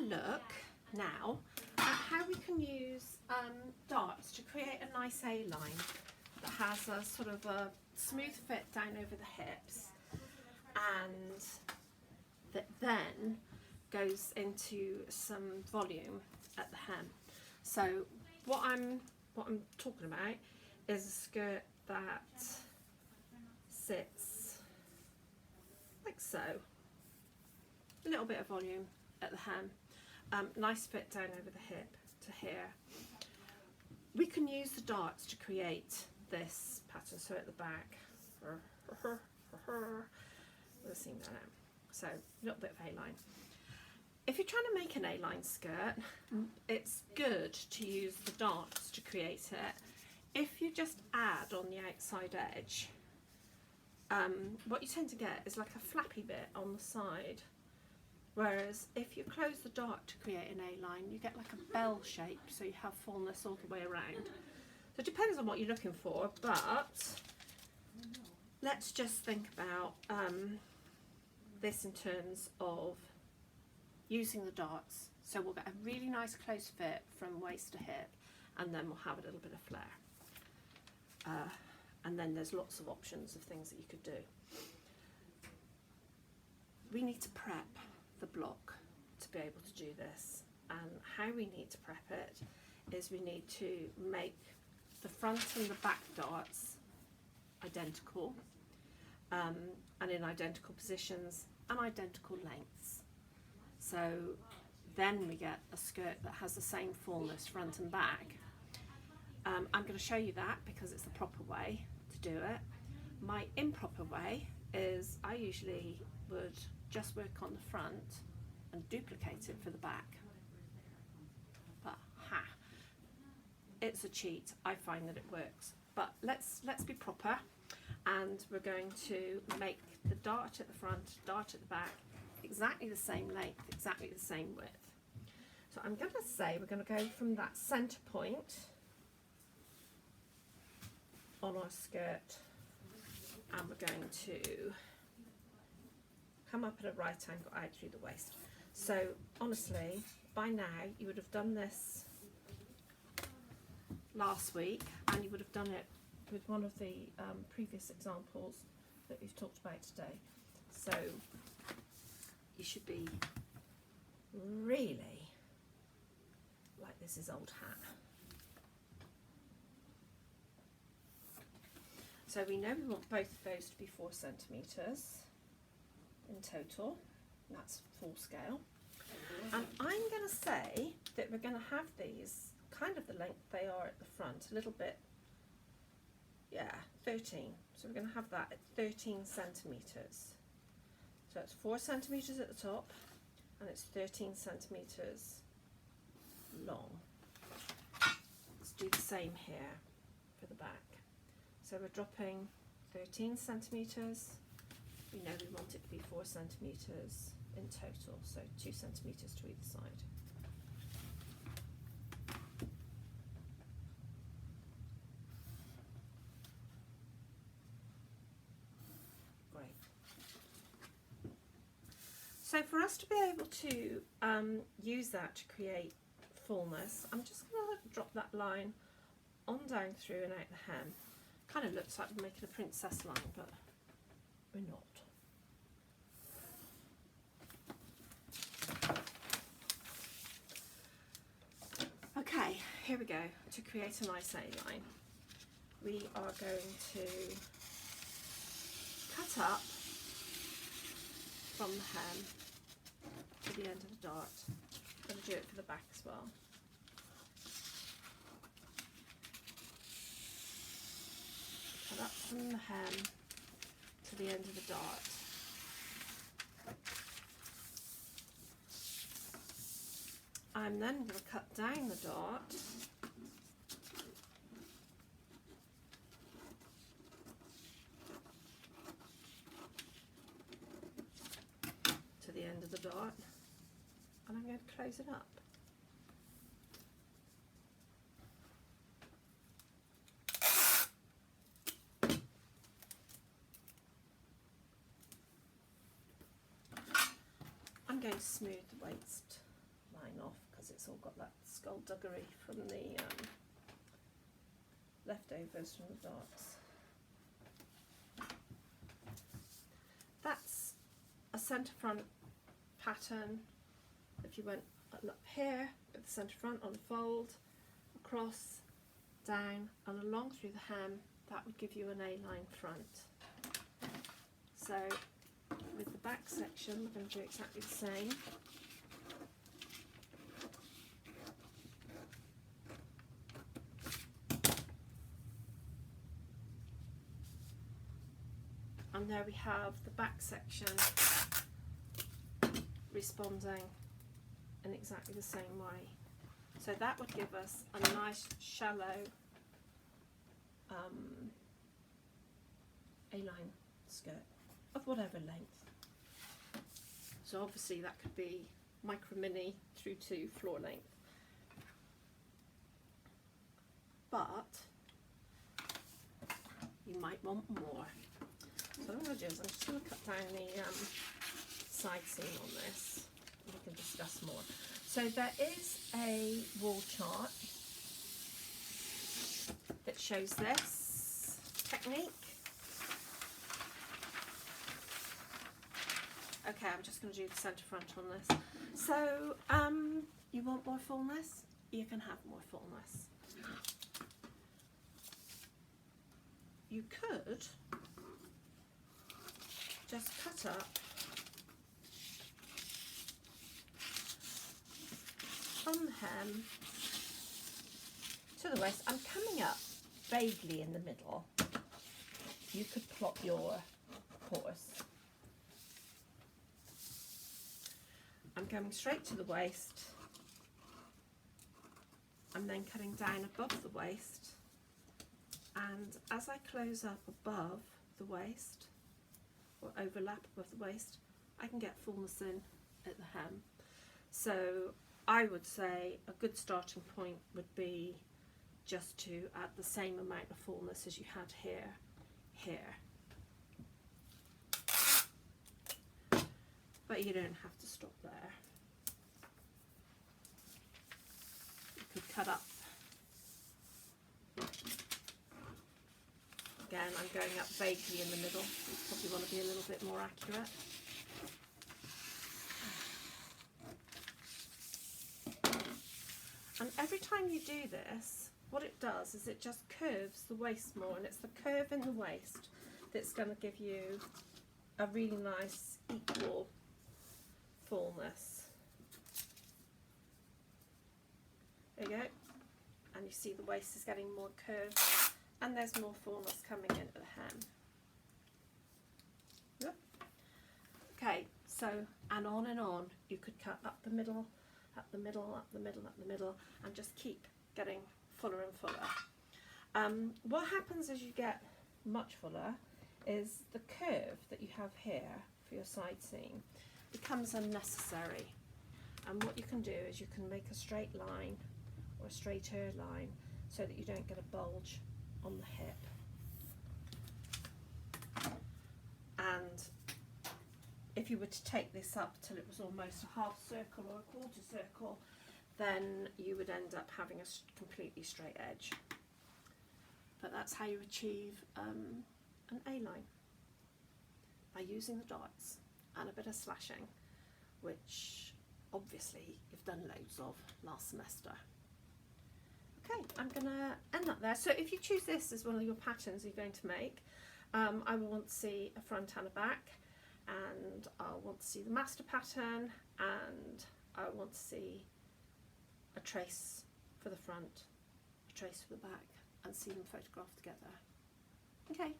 a look now at how we can use darts to create a nice A-line that has a sort of a smooth fit down over the hips and that then goes into some volume at the hem. So what I'm talking about is a skirt that sits like so, a little bit of volume at the hem, nice fit down over the hip to here. We can use the darts to create this pattern. So at the back, we'll see that out. So a little bit of A-line. If you're trying to make an A-line skirt, it's good to use the darts to create it. If you just add on the outside edge, what you tend to get is like a flappy bit on the side. Whereas if you close the dart to create an A-line, you get like a bell shape, so you have fullness all the way around. So it depends on what you're looking for, but let's just think about this in terms of using the darts. So we'll get a really nice close fit from waist to hip, and then we'll have a little bit of flare. And then there's lots of options of things that you could do. We need to prep the block to be able to do this, and how we need to prep it is we need to make the front and the back darts identical, and in identical positions and identical lengths. So then we get a skirt that has the same fullness front and back. I'm going to show you that because it's the proper way to do it. My improper way is I usually would just work on the front and duplicate it for the back. But it's a cheat. I find that it works. But let's be proper, and we're going to make the dart at the front, dart at the back, exactly the same length, exactly the same width. So I'm going to say we're going to go from that centre point on our skirt, and we're going to come up at a right angle out through the waist. So honestly, by now you would have done this last week, and you would have done it with one of the previous examples that we've talked about today. So you should be really like this is old hat. So we know we want both of those to be 4 centimetres in total. That's full scale. And I'm going to say that we're going to have these kind of the length they are at the front, a little bit, yeah, 13. So we're going to have that at 13 centimetres. So it's 4 centimetres at the top, and it's 13 centimetres long. Let's do the same here for the back. So we're dropping 13 centimetres. We know we want it to be 4 centimetres in total, so 2 centimetres to either side. Great. So for us to be able to use that to create fullness, I'm just going to drop that line on down through and out the hem. Kind of looks like we're making a princess line, but we're not. Okay, here we go. To create a nice A-line, we are going to cut up from the hem to the end of the dart. I'm going to do it for the back as well. Cut up from the hem to the end of the dart. I'm then going to cut down the dart to the end of the dart, and I'm going to close it up. I'm going to smooth the waist line line off because it's all got that skullduggery from the leftovers from the darts. That's a centre front pattern. If you went up here with the centre front on the fold, across, down and along through the hem, that would give you an A-line front. So with the back section we're going to do exactly the same. And there we have the back section responding in exactly the same way. So that would give us a nice shallow A-line skirt of whatever length. So obviously that could be micro mini through to floor length. But you might want more. So what I'm going to do is I'm just going to cut down the side seam on this and we can discuss more. So there is a wall chart that shows this technique. Okay, I'm just going to do the centre front on this. So you want more fullness? You can have more fullness. You could just cut up from the hem to the waist. I'm coming up vaguely in the middle. You could plot your horse. I'm going straight to the waist. I'm then cutting down above the waist, and as I close up above the waist or overlap above the waist, I can get fullness in at the hem. So I would say a good starting point would be just to add the same amount of fullness as you had here. But you don't have to stop there. You could cut up. Again, I'm going up vaguely in the middle. You probably want to be a little bit more accurate. And every time you do this, what it does is it just curves the waist more, and it's the curve in the waist that's going to give you a really nice equal fullness. There you go. And you see the waist is getting more curved, and there's more fullness coming in at the hem. Yep. Okay, so, and on, you could cut up the middle, up the middle, up the middle, up the middle, and just keep getting fuller and fuller. What happens as you get much fuller is the curve that you have here for your side seam becomes unnecessary. And what you can do is you can make a straight line or a straighter line so that you don't get a bulge on the hip. And if you were to take this up till it was almost a half circle or a quarter circle, then you would end up having a completely straight edge. But that's how you achieve an A-line, by using the dots and a bit of slashing, which obviously you've done loads of last semester. Okay, I'm going to end that there. So if you choose this as one of your patterns you're going to make, I will want to see a front and a back, and I'll want to see the master pattern, and I want to see a trace for the front, a trace for the back, and see them photographed together. Okay.